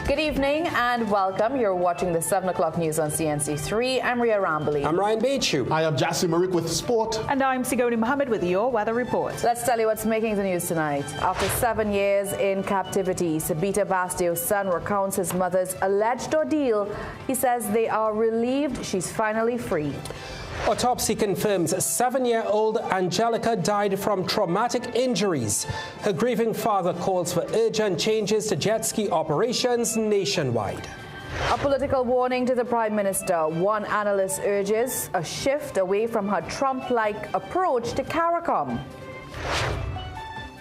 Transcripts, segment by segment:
Good evening and welcome. You're watching the 7 o'clock news on CNC3. I'm Ria Rambali. I'm Ryan Beachu. I am Jassim Marik with sport. And I'm Sigoni Mohammed with your weather report. Let's tell you what's making the news tonight. After 7 years in captivity, Sabita Bastio's son recounts his mother's alleged ordeal. He says they are relieved she's finally free. Autopsy confirms 7-year-old Angelica died from traumatic injuries. Her grieving father calls for urgent changes to jet ski operations nationwide. A political warning to the Prime Minister. One analyst urges a shift away from her Trump-like approach to CARICOM.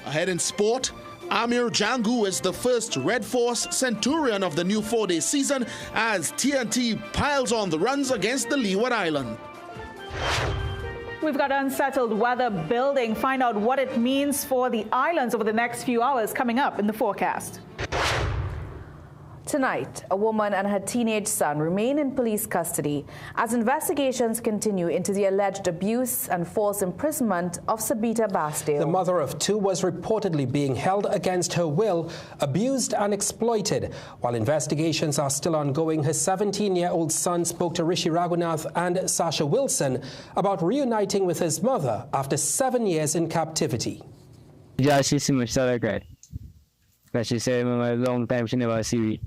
Ahead in sport, Amir Jangu is the first Red Force Centurion of the new 4-day season as TNT piles on the runs against the Leeward Island. We've got unsettled weather building. Find out what it means for the islands over the next few hours coming up in the forecast. Tonight, a woman and her teenage son remain in police custody as investigations continue into the alleged abuse and false imprisonment of Sabita Bastio. The mother of 2 was reportedly being held against her will, abused and exploited. While investigations are still ongoing, her 17-year-old son spoke to Rishi Raghunath and Sasha Wilson about reuniting with his mother after 7 years in captivity. Yeah, she seemed so regret. But she said a long time she never see me.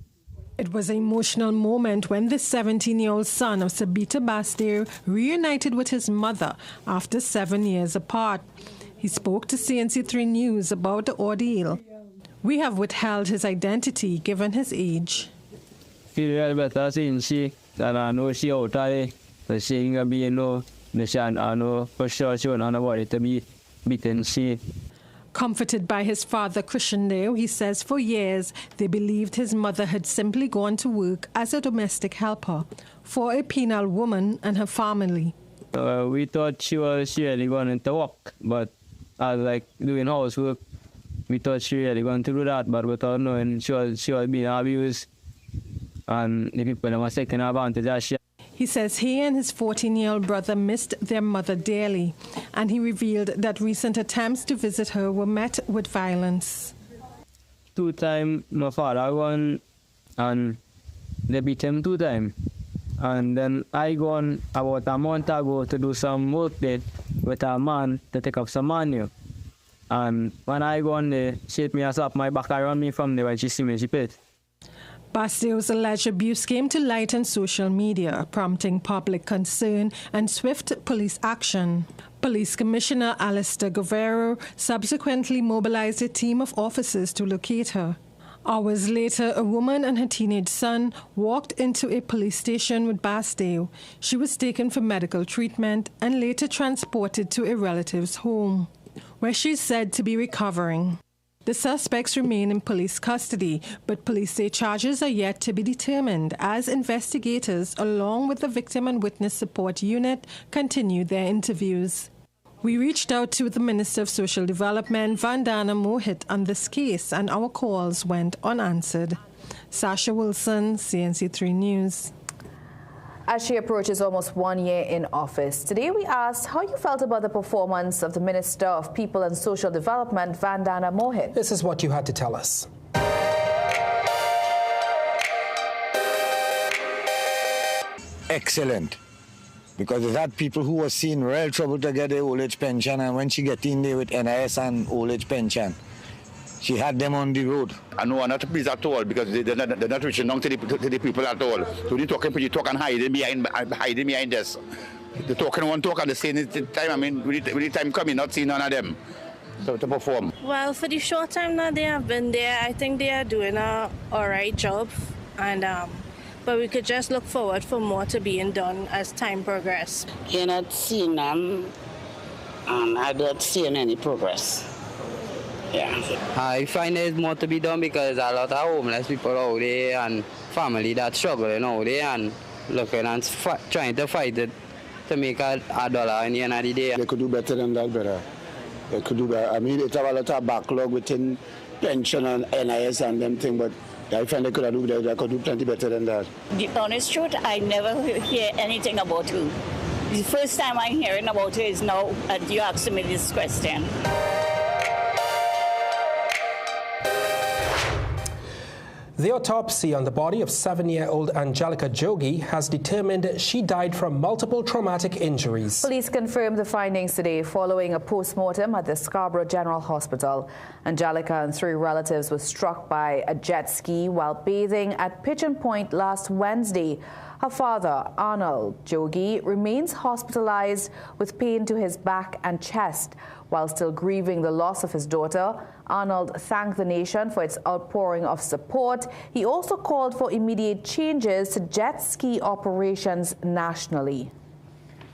It was an emotional moment when the 17-year-old son of Sabita Bastio reunited with his mother after 7 years apart. He spoke to CNC3 News about the ordeal. We have withheld his identity given his age. Feel better seeing she, that I know she out there, but she ain't gonna be no mission. I know for sure she won't want it to be beaten. She. Comforted by his father, Krishandeo, he says for years they believed his mother had simply gone to work as a domestic helper for a penal woman and her family. We thought she was really going to work, but as like doing housework, we thought she really going to do that, but without knowing she was being abused and the people were taking advantage of she. He says he and his 14-year-old brother missed their mother dearly, and he revealed that recent attempts to visit her were met with violence. 2 times my father gone and they beat him 2 times. And then I gone about a month ago to do some work there with a man to take up some money. And when I gone there, she hit me and slapped my back around me from there when she see me, she paid. Bastio's alleged abuse came to light on social media, prompting public concern and swift police action. Police Commissioner Alistair Guerrero subsequently mobilized a team of officers to locate her. Hours later, a woman and her teenage son walked into a police station with Bastio. She was taken for medical treatment and later transported to a relative's home, where she's said to be recovering. The suspects remain in police custody, but police say charges are yet to be determined as investigators, along with the Victim and Witness Support Unit, continue their interviews. We reached out to the Minister of Social Development, Vandana Mohit, on this case, and our calls went unanswered. Sasha Wilson, CNC3 News. As she approaches almost 1 year in office, today we asked how you felt about the performance of the Minister of People and Social Development, Vandana Mohit. This is what you had to tell us. Excellent. Because it had people who were seeing real trouble to get their old age pension, and when she get in there with NIS and old age pension, she had them on the road. I know I'm not pleased at all because they're not reaching down to the people at all. So they talking, you talk and hiding behind this. They're talking one talk at the same time. I mean, with the time coming, not seeing none of them to perform. Well, for the short time that they have been there, I think they are doing a all right job, and but we could just look forward for more to being done as time progresses. You're not seeing them, and I'm not seeing any progress. Yeah. I find there's more to be done because a lot of homeless people out there and family that struggling out there and looking and trying to fight it to make a dollar in the end of the day. They could do better than that, brother. They could do better. I mean, it's a lot of backlog within pension and NIS and them thing, but I find they could do plenty better than that. The honest truth, I never hear anything about her. The first time I'm hearing about her is now you asking me this question. The autopsy on the body of 7-year-old Angelica Jogi has determined she died from multiple traumatic injuries. Police confirmed the findings today following a post-mortem at the Scarborough General Hospital. Angelica and 3 relatives were struck by a jet ski while bathing at Pigeon Point last Wednesday. Her father, Arnold Jogi, remains hospitalized with pain to his back and chest. While still grieving the loss of his daughter, Arnold thanked the nation for its outpouring of support. He also called for immediate changes to jet ski operations nationally.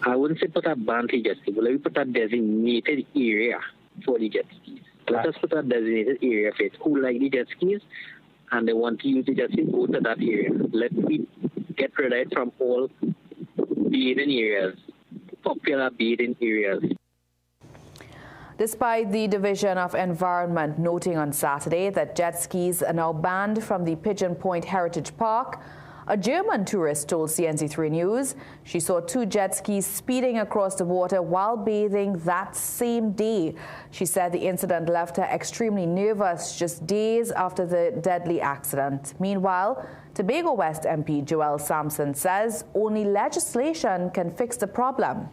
I wouldn't say put a ban to jet ski, but let me put a designated area for the jet skis. Let us put a designated area for it. Who like the jet skis and they want to use the jet ski, go to that area. Let me get rid of it from all bathing areas, popular bathing areas. Despite the Division of Environment noting on Saturday that jet skis are now banned from the Pigeon Point Heritage Park, a German tourist told CNC3 News she saw 2 jet skis speeding across the water while bathing that same day. She said the incident left her extremely nervous just days after the deadly accident. Meanwhile, Tobago West MP Joel Sampson says only legislation can fix the problem.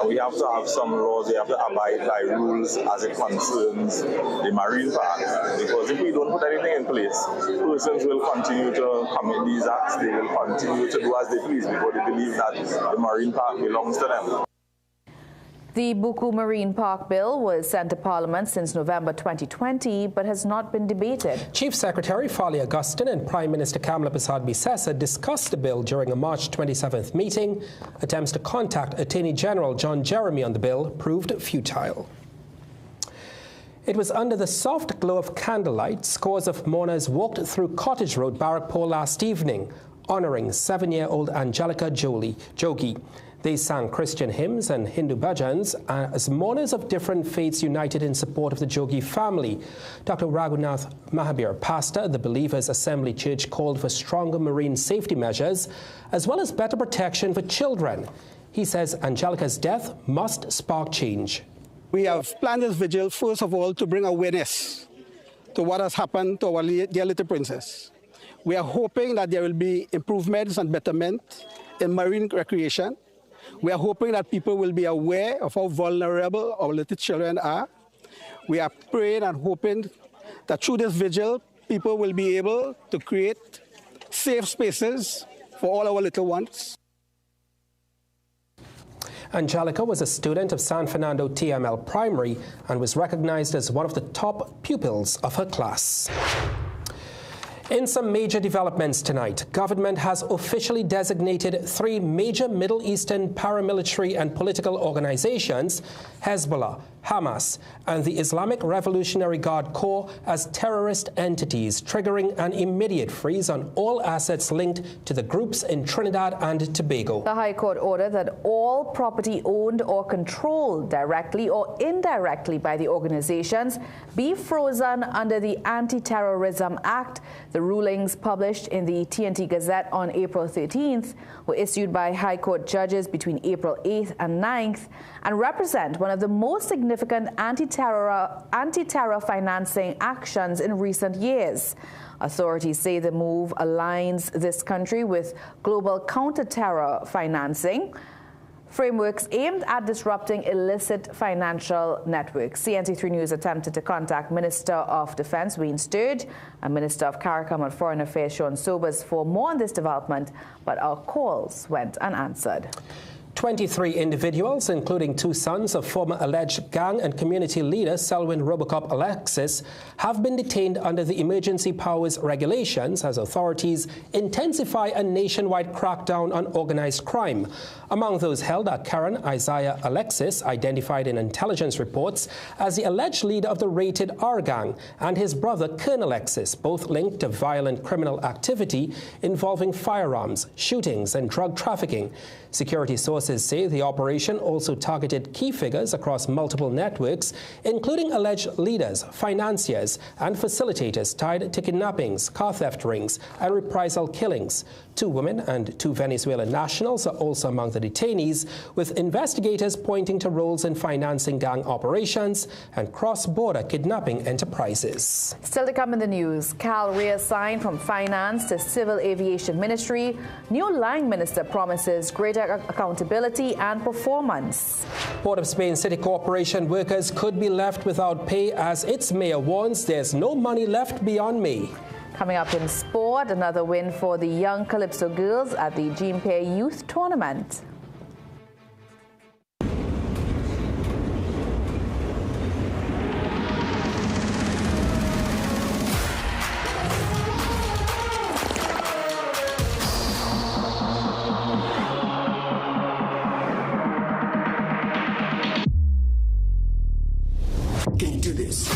We have to have some laws, we have to abide by rules as it concerns the marine park, because if we don't put anything in place, persons will continue to commit these acts, they will continue to do as they please because they believe that the marine park belongs to them. The Buku Marine Park Bill was sent to Parliament since November 2020 but has not been debated. Chief Secretary Fali Augustine and Prime Minister Kamala Persad-Bissessar discussed the bill during a March 27th meeting. Attempts to contact Attorney General John Jeremy on the bill proved futile. It was under the soft glow of candlelight scores of mourners walked through Cottage Road, Barrackpore last evening, honouring 7-year-old Angelica Jogi. They sang Christian hymns and Hindu bhajans as mourners of different faiths united in support of the Jogi family. Dr. Raghunath Mahabir, pastor at the Believers Assembly Church, called for stronger marine safety measures as well as better protection for children. He says Angelica's death must spark change. We have planned this vigil, first of all, to bring awareness to what has happened to our dear little princess. We are hoping that there will be improvements and betterment in marine recreation. We are hoping that people will be aware of how vulnerable our little children are. We are praying and hoping that through this vigil, people will be able to create safe spaces for all our little ones. Angelica was a student of San Fernando TML Primary and was recognized as one of the top pupils of her class. In some major developments tonight, government has officially designated 3 major Middle Eastern paramilitary and political organizations, Hezbollah, Hamas, and the Islamic Revolutionary Guard Corps, as terrorist entities, triggering an immediate freeze on all assets linked to the groups in Trinidad and Tobago. The High Court ordered that all property owned or controlled directly or indirectly by the organizations be frozen under the Anti-Terrorism Act. The rulings, published in the TNT Gazette on April 13th, were issued by High Court judges between April 8th and 9th and represent one of the most significant anti-terror financing actions in recent years. Authorities say the move aligns this country with global counter-terror financing frameworks aimed at disrupting illicit financial networks. CNC3 News attempted to contact Minister of Defense Wayne Sturge and Minister of CARICOM and Foreign Affairs Sean Sobers for more on this development, but our calls went unanswered. 23 individuals, including 2 sons of former alleged gang and community leader Selwyn Robocop Alexis, have been detained under the emergency powers regulations as authorities intensify a nationwide crackdown on organized crime. Among those held are Karen Isaiah Alexis, identified in intelligence reports as the alleged leader of the rated R gang, and his brother Colonel Alexis, both linked to violent criminal activity involving firearms, shootings, and drug trafficking. Security sources Sources say the operation also targeted key figures across multiple networks, including alleged leaders, financiers, and facilitators tied to kidnappings, car theft rings, and reprisal killings. 2 women and 2 Venezuelan nationals are also among the detainees, with investigators pointing to roles in financing gang operations and cross-border kidnapping enterprises. Still to come in the news, Cal reassigned from Finance to Civil Aviation Ministry. New line minister promises greater accountability and performance. Port of Spain City Corporation workers could be left without pay as its mayor warns there's no money left beyond May. Coming up in sport, another win for the young Calypso girls at the Jean-Pierre Youth Tournament. Can you do this?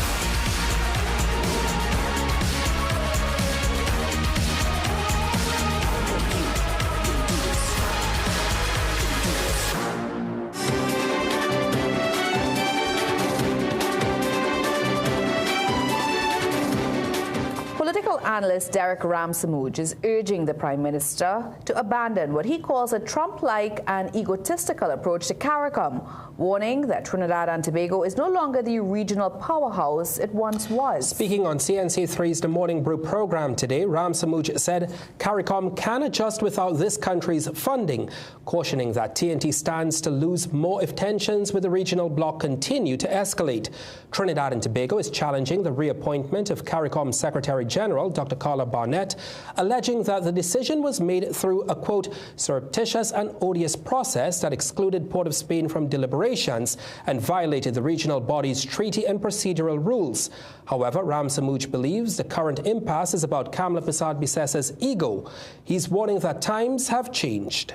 Political analyst Derek Ramsamouj is urging the Prime Minister to abandon what he calls a Trump-like and egotistical approach to CARICOM, warning that Trinidad and Tobago is no longer the regional powerhouse it once was. Speaking on CNC3's The Morning Brew program today, Ramsamouj said CARICOM can adjust without this country's funding, cautioning that TNT stands to lose more if tensions with the regional bloc continue to escalate. Trinidad and Tobago is challenging the reappointment of CARICOM Secretary General Dr. Carla Barnett, alleging that the decision was made through a, quote, surreptitious and odious process that excluded Port of Spain from deliberations and violated the regional body's treaty and procedural rules. However, Ramsamouj believes the current impasse is about Kamla Persad-Bissessa's ego. He's warning that times have changed.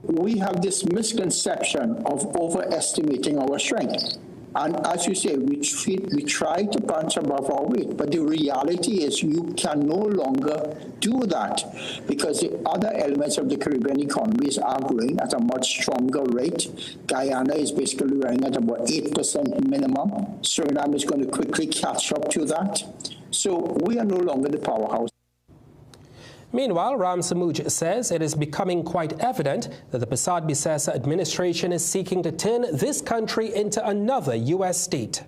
We have this misconception of overestimating our strength. And as you say, we try to punch above our weight, but the reality is you can no longer do that because the other elements of the Caribbean economies are growing at a much stronger rate. Guyana is basically running at about 8% minimum. Suriname is going to quickly catch up to that. So we are no longer the powerhouse. Meanwhile, Ramsamouj says it is becoming quite evident that the Persad-Bissessa administration is seeking to turn this country into another U.S. state.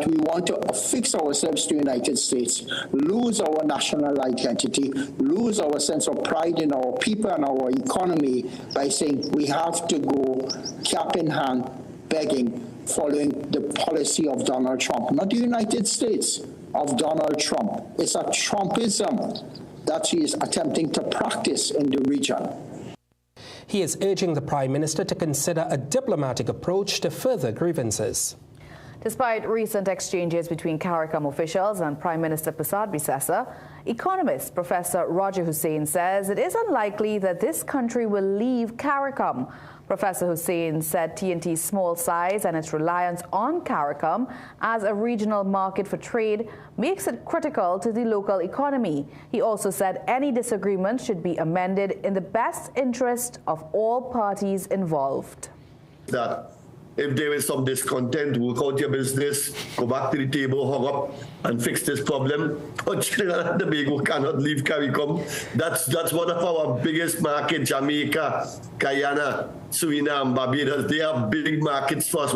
We want to affix ourselves to the United States, lose our national identity, lose our sense of pride in our people and our economy by saying we have to go cap in hand, begging, following the policy of Donald Trump. Not the United States, of Donald Trump. It's a Trumpism that he is attempting to practice in the region. He is urging the Prime Minister to consider a diplomatic approach to further grievances. Despite recent exchanges between CARICOM officials and Prime Minister Persad-Bissessa, economist Professor Roger Hussein says it is unlikely that this country will leave CARICOM. Professor Hussein said TNT's small size and its reliance on CARICOM as a regional market for trade makes it critical to the local economy. He also said any disagreement should be amended in the best interest of all parties involved. That if there is some discontent, work out your business, go back to the table, hung up, and fix this problem. But Trinidad and Tobago cannot leave CARICOM. That's one of our biggest markets, Jamaica, Guyana, Suriname, Barbados. They are big markets for us.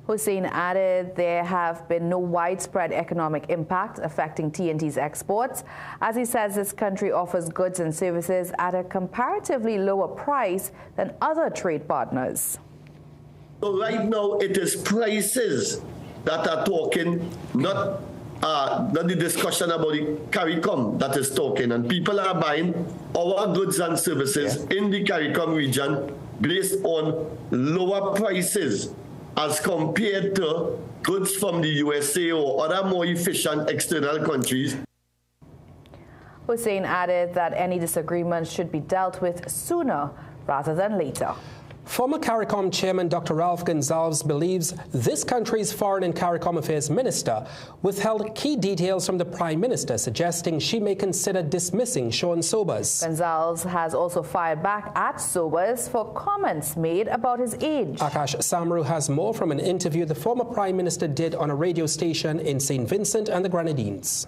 Hussein added there have been no widespread economic impact affecting TNT's exports, as he says this country offers goods and services at a comparatively lower price than other trade partners. So right now, it is prices that are talking, not the discussion about the CARICOM that is talking. And people are buying our goods and services in the CARICOM region based on lower prices as compared to goods from the USA or other more efficient external countries. Hussein added that any disagreements should be dealt with sooner rather than later. Former CARICOM chairman Dr. Ralph Gonsalves believes this country's Foreign and CARICOM Affairs minister withheld key details from the Prime Minister, suggesting she may consider dismissing Sean Sobers. Gonsalves has also fired back at Sobers for comments made about his age. Akash Samaru has more from an interview the former Prime Minister did on a radio station in St. Vincent and the Grenadines.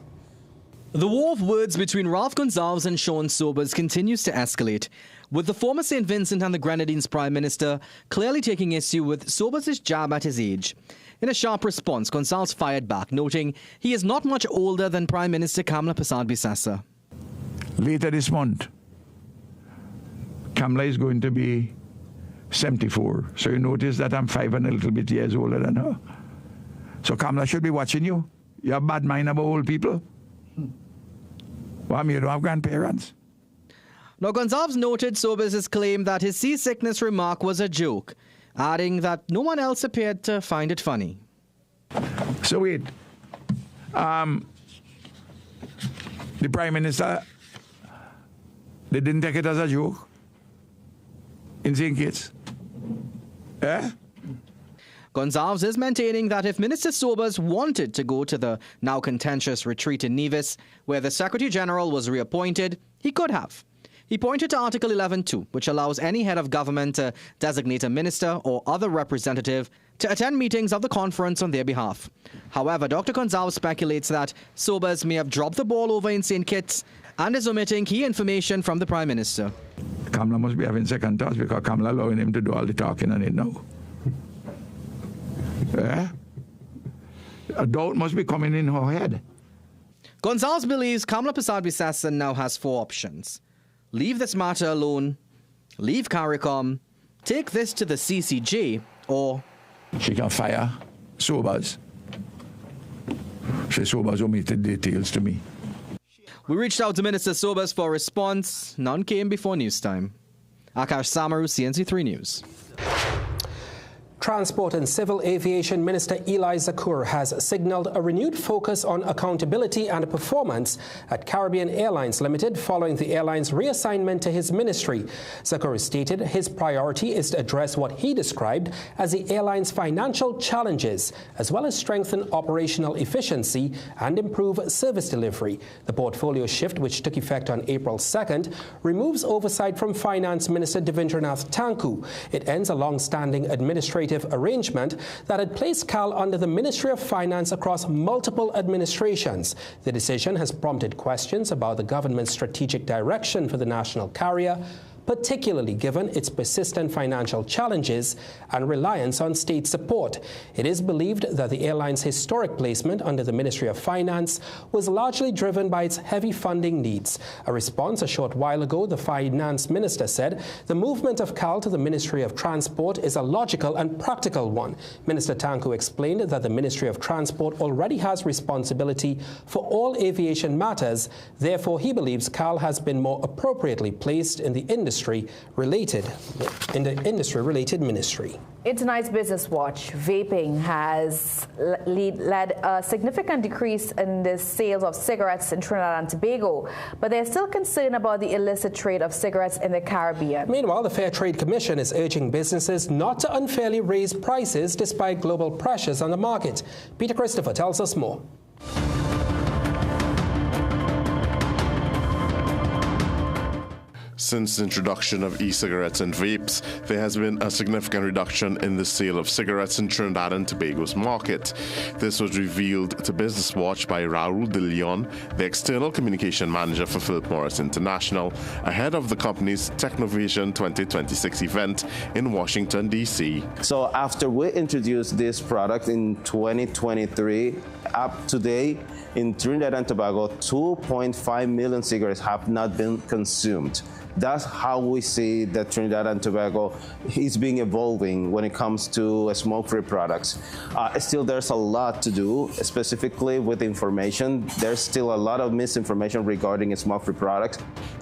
The war of words between Ralph Gonsalves and Sean Sobers continues to escalate, with the former St. Vincent and the Grenadines Prime Minister clearly taking issue with Sobers' jab at his age. In a sharp response, Gonsalves fired back, noting he is not much older than Prime Minister Kamla Persad-Bissessar. Later this month, Kamla is going to be 74. So you notice that I'm 5 and a little bit years older than her. So Kamla should be watching you. You have bad mind about old people. Well, you don't have grandparents. Now, Gonsalves noted Sobers' claim that his seasickness remark was a joke, adding that no one else appeared to find it funny. So wait, the Prime Minister, they didn't take it as a joke in St. Kitts? Eh? Gonsalves is maintaining that if Minister Sobers wanted to go to the now contentious retreat in Nevis, where the Secretary General was reappointed, he could have. He pointed to Article 11.2, which allows any head of government to designate a minister or other representative to attend meetings of the conference on their behalf. However, Dr. Gonsalves speculates that Sobers may have dropped the ball over in St. Kitts and is omitting key information from the Prime Minister. Kamla must be having second thoughts because Kamla allowing him to do all the talking on it now. Yeah? A doubt must be coming in her head. Gonsalves believes Kamla Persad-Bissessar now has 4 options. Leave this matter alone, leave CARICOM, take this to the CCJ, or... She can fire Sobers. She Sobers omitted details to me. We reached out to Minister Sobers for a response. None came before news time. Akash Samaru, CNC3 News. Transport and Civil Aviation Minister Eli Zakur has signaled a renewed focus on accountability and performance at Caribbean Airlines Limited following the airline's reassignment to his ministry. Zakur stated his priority is to address what he described as the airline's financial challenges, as well as strengthen operational efficiency and improve service delivery. The portfolio shift, which took effect on April 2nd, removes oversight from Finance Minister Devendranath Tanku. It ends a long-standing administrative arrangement that had placed CAL under the Ministry of Finance across multiple administrations. The decision has prompted questions about the government's strategic direction for the national carrier, particularly given its persistent financial challenges and reliance on state support. It is believed that the airline's historic placement under the Ministry of Finance was largely driven by its heavy funding needs. A response a short while ago, the Finance Minister said the movement of CAL to the Ministry of Transport is a logical and practical one. Minister Tanku explained that the Ministry of Transport already has responsibility for all aviation matters. Therefore, he believes CAL has been more appropriately placed in the industry-related ministry. In tonight's Business Watch, vaping has led a significant decrease in the sales of cigarettes in Trinidad and Tobago, but there's still concern about the illicit trade of cigarettes in the Caribbean. Meanwhile, the Fair Trade Commission is urging businesses not to unfairly raise prices despite global pressures on the market. Peter Christopher tells us more. Since the introduction of e-cigarettes and vapes, there has been a significant reduction in the sale of cigarettes in Trinidad and Tobago's market. This was revealed to Business Watch by Raul de Leon, the external communication manager for Philip Morris International, ahead of the company's Technovision 2026 event in Washington, D.C. So after we introduced this product in 2023, up to date, in Trinidad and Tobago, 2.5 million cigarettes have not been consumed. That's how we see that Trinidad and Tobago is being evolving when it comes to smoke-free products. Still, there's a lot to do, specifically with information. There's still a lot of misinformation regarding smoke-free products.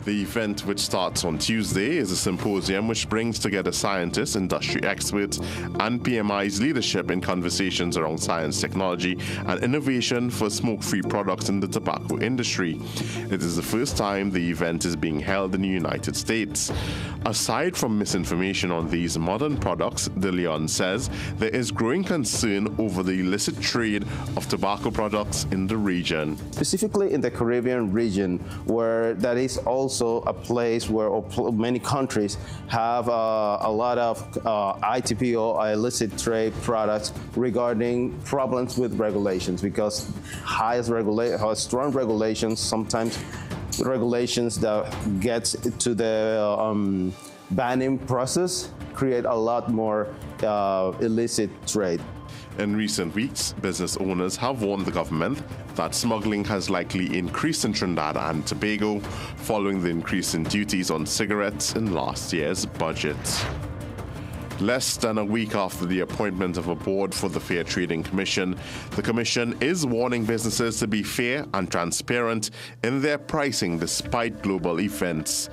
The event, which starts on Tuesday, is a symposium which brings together scientists, industry experts, and PMI's leadership in conversations around science, technology, and innovation innovation for smoke-free products in the tobacco industry. It is the first time the event is being held in the United States. Aside from misinformation on these modern products, De Leon says there is growing concern over the illicit trade of tobacco products in the region. Specifically in the Caribbean region, where that is also a place where many countries have a lot of ITP or illicit trade products regarding problems with regulations, because strong regulations, sometimes regulations that get to the banning process, create a lot more illicit trade. In recent weeks, business owners have warned the government that smuggling has likely increased in Trinidad and Tobago following the increase in duties on cigarettes in last year's budget. Less than a week after the appointment of a board for the Fair Trading Commission, the Commission is warning businesses to be fair and transparent in their pricing despite global events.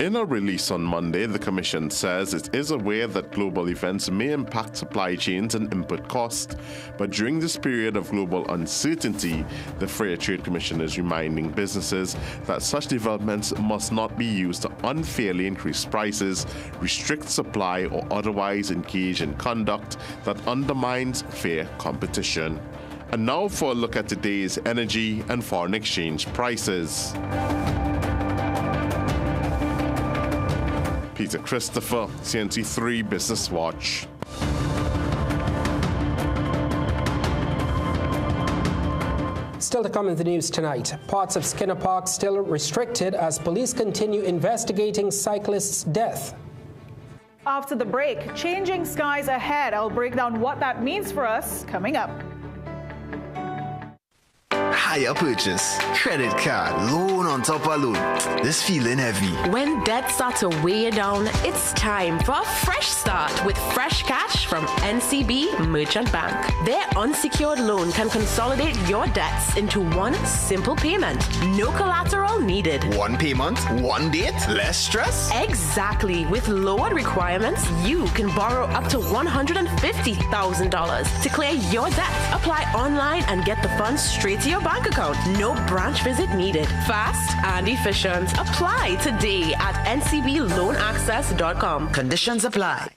In a release on Monday, the Commission says it is aware that global events may impact supply chains and input costs, but during this period of global uncertainty, the Fair Trade Commission is reminding businesses that such developments must not be used to unfairly increase prices, restrict supply, or otherwise engage in conduct that undermines fair competition. And now for a look at today's energy and foreign exchange prices. Peter Christopher, CNC3 Business Watch. Still to come in the news tonight, parts of Skinner Park still restricted as police continue investigating cyclist's death. After the break, changing skies ahead. I'll break down what that means for us coming up. Higher purchase, credit card, loan on top of loan. This feeling heavy. When debt starts to weigh you down, it's time for a fresh start with fresh cash from NCB Merchant Bank. Their unsecured loan can consolidate your debts into one simple payment. No collateral needed. One payment, one date, less stress? Exactly. With lowered requirements, you can borrow up to $150,000 to clear your debt. Apply online and get the funds straight to your bank account. No branch visit needed. Fast and efficient. Apply today at ncbloanaccess.com. Conditions apply.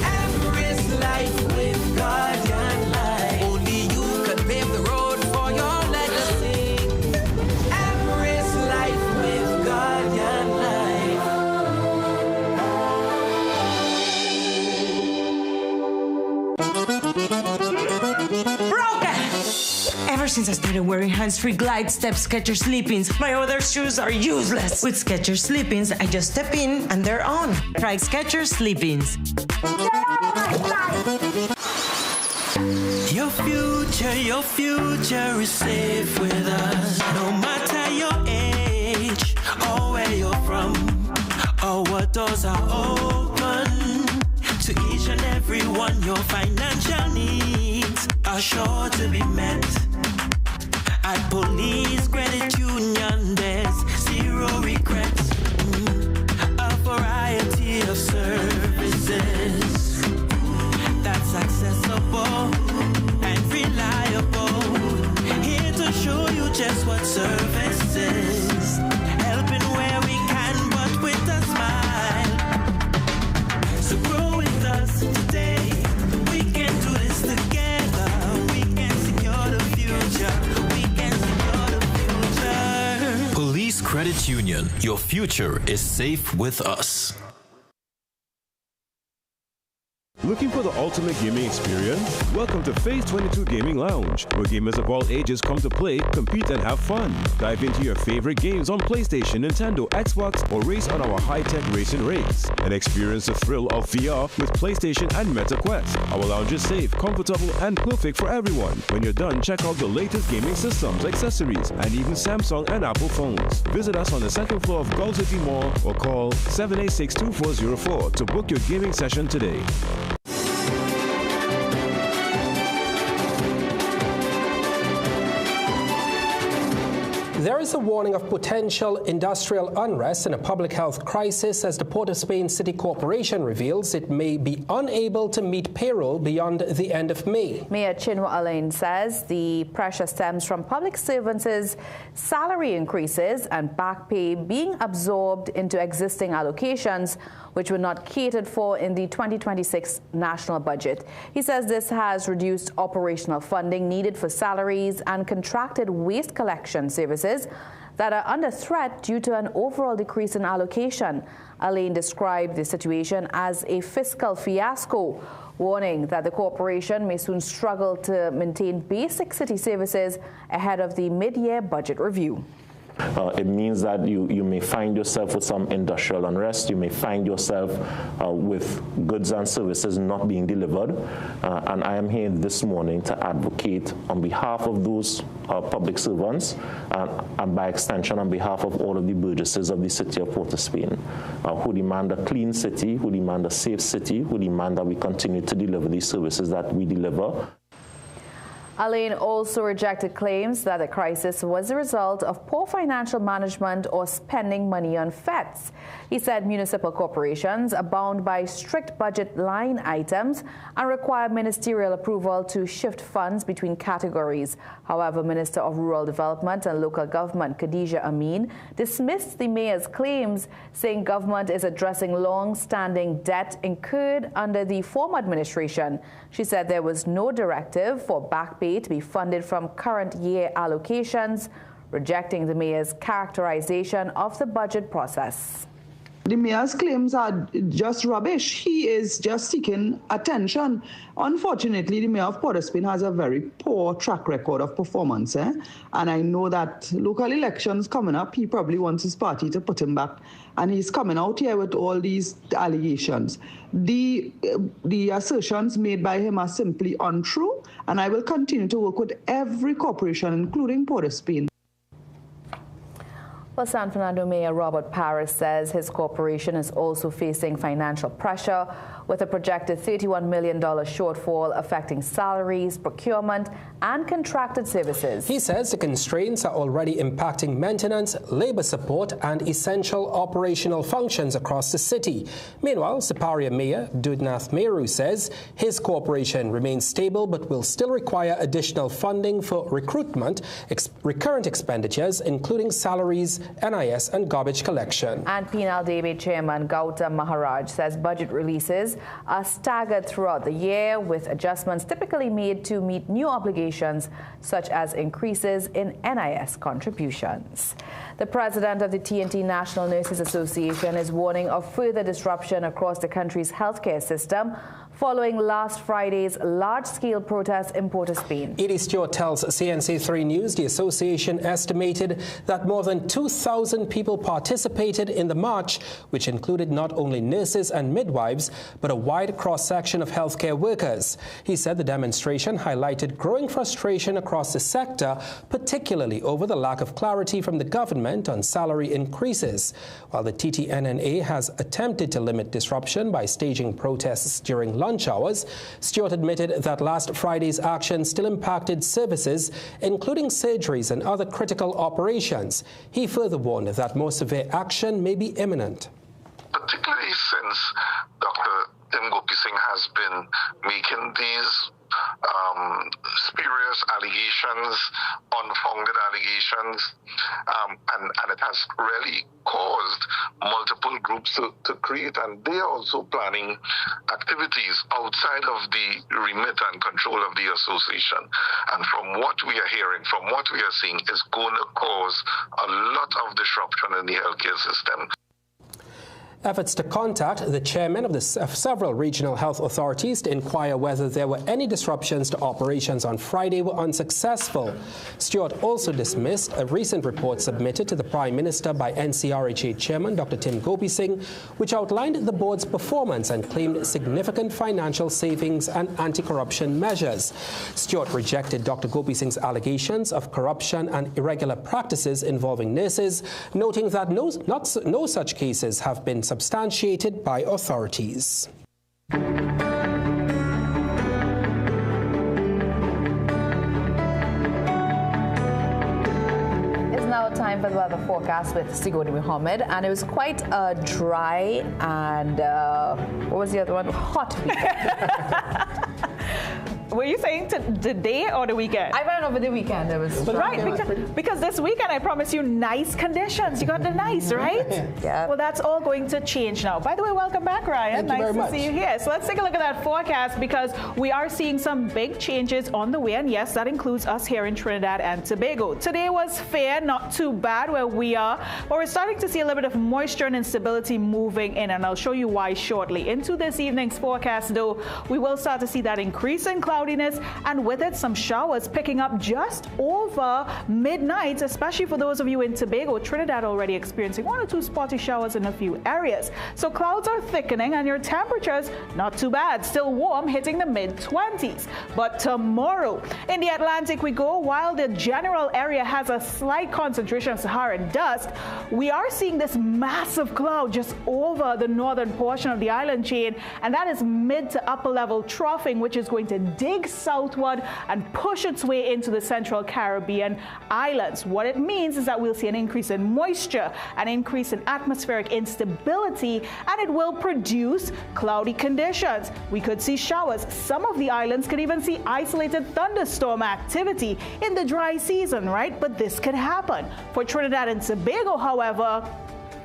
Everest life with Guardian Life. Only you can pave the road for your legacy. Everest life with Guardian Life. Broken! Ever since I started wearing hands-free Glide Step Skechers Sleep-ins, my other shoes are useless. With Skechers Sleep-ins, I just step in and they're on. Try Skechers Sleep-ins. Your future is safe with us. No matter your age or where you're from, or what doors are open. To each and every one, your financial needs are sure to be met. At Police Credit Union, there's zero regrets. A variety of services that's accessible and reliable. Here to show you just what service is. Helping where we can, but with a smile. So grow with us today. We can do this together. We can secure the future. Police Credit Union, your future is safe with us. Looking for the ultimate gaming experience? Welcome to Phase 22 Gaming Lounge, where gamers of all ages come to play, compete, and have fun. Dive into your favorite games on PlayStation, Nintendo, Xbox, or race on our high-tech racing rigs. And experience the thrill of VR with PlayStation and Meta Quest. Our lounge is safe, comfortable, and perfect for everyone. When you're done, check out the latest gaming systems, accessories, and even Samsung and Apple phones. Visit us on the second floor of Gulf City Mall or call 786-2404 to book your gaming session today. There is a warning of potential industrial unrest and a public health crisis as the Port of Spain City Corporation reveals it may be unable to meet payroll beyond the end of May. Mayor Chinua Alain says the pressure stems from public servants' salary increases and back pay being absorbed into existing allocations, which were not catered for in the 2026 national budget. He says this has reduced operational funding needed for salaries and contracted waste collection services that are under threat due to an overall decrease in allocation. Alain described the situation as a fiscal fiasco, warning that the corporation may soon struggle to maintain basic city services ahead of the mid-year budget review. It means that you may find yourself with some industrial unrest. You may find yourself with goods and services not being delivered. And I am here this morning to advocate on behalf of those public servants and by extension on behalf of all of the burgesses of the city of Port of Spain who demand a clean city, who demand a safe city, who demand that we continue to deliver these services that we deliver. Alain also rejected claims that the crisis was a result of poor financial management or spending money on FETs. He said municipal corporations are bound by strict budget line items and require ministerial approval to shift funds between categories. However, Minister of Rural Development and Local Government Khadija Amin dismissed the mayor's claims, saying government is addressing long-standing debt incurred under the former administration. She said there was no directive for back pay to be funded from current year allocations, rejecting the mayor's characterization of the budget process. The mayor's claims are just rubbish. He is just seeking attention. Unfortunately, the mayor of Port of Spain has a very poor track record of performance. And I know that local elections coming up, he probably wants his party to put him back. And he's coming out here with all these allegations. The assertions made by him are simply untrue. And I will continue to work with every corporation, including Port of Spain. Well, San Fernando Mayor Robert Parris says his corporation is also facing financial pressure with a projected $31 million shortfall affecting salaries, procurement, and contracted services. He says the constraints are already impacting maintenance, labor support, and essential operational functions across the city. Meanwhile, Siparia Mayor Dudnath Meru says his corporation remains stable but will still require additional funding for recruitment, recurrent expenditures, including salaries, NIS, and garbage collection. And Penal Debate Chairman Gautam Maharaj says budget releases are staggered throughout the year, with adjustments typically made to meet new obligations, such as increases in NIS contributions. The president of the TNT National Nurses Association is warning of further disruption across the country's healthcare system following last Friday's large-scale protest in Port of Spain. Edie Stewart tells CNC3 News the association estimated that more than 2,000 people participated in the march, which included not only nurses and midwives, but a wide cross-section of healthcare workers. He said the demonstration highlighted growing frustration across the sector, particularly over the lack of clarity from the government on salary increases. While the TTNNA has attempted to limit disruption by staging protests during lunch hours, Stewart admitted that last Friday's action still impacted services, including surgeries and other critical operations. He further warned that more severe action may be imminent. Particularly since Dr. Tim Gopi Singh has been making these spurious allegations, unfounded allegations, and it has really caused multiple groups to create, and they are also planning activities outside of the remit and control of the association. And from what we are hearing, from what we are seeing, is going to cause a lot of disruption in the healthcare system. Efforts to contact the chairman of several regional health authorities to inquire whether there were any disruptions to operations on Friday were unsuccessful. Stewart also dismissed a recent report submitted to the Prime Minister by NCRHA Chairman Dr. Tim Gopi Singh, which outlined the board's performance and claimed significant financial savings and anti-corruption measures. Stewart rejected Dr. Gopi Singh's allegations of corruption and irregular practices involving nurses, noting that no such cases have been substantiated by authorities. now time for the weather forecast with Sigoni Muhammad, and it was quite a dry and what was the other one? Hot weekend. Were you saying today or the weekend? I went over the weekend. It was right because this weekend I promised you nice conditions. You got the nice, right? Yeah. Well, that's all going to change now. By the way, welcome back, Ryan. Thank you nice to see you here. So let's take a look at that forecast because we are seeing some big changes on the way, and yes, that includes us here in Trinidad and Tobago. Today was fair, not too bad where we are, but we're starting to see a little bit of moisture and instability moving in, and I'll show you why shortly. Into this evening's forecast, though, we will start to see that increase in cloudiness, and with it some showers picking up just over midnight, especially for those of you in Tobago. Trinidad already experiencing 1 or 2 spotty showers in a few areas. So clouds are thickening and your temperatures not too bad, still warm, hitting the mid-20s. But tomorrow in the Atlantic we go, while the general area has a slight concentration of Saharan dust, we are seeing this massive cloud just over the northern portion of the island chain, and that is mid to upper level troughing, which is going to dig southward and push its way into the central Caribbean islands. What it means is that we'll see an increase in moisture, an increase in atmospheric instability, and it will produce cloudy conditions. We could see showers. Some of the islands could even see isolated thunderstorm activity in the dry season, right? But this could happen. For Trinidad and Tobago, however,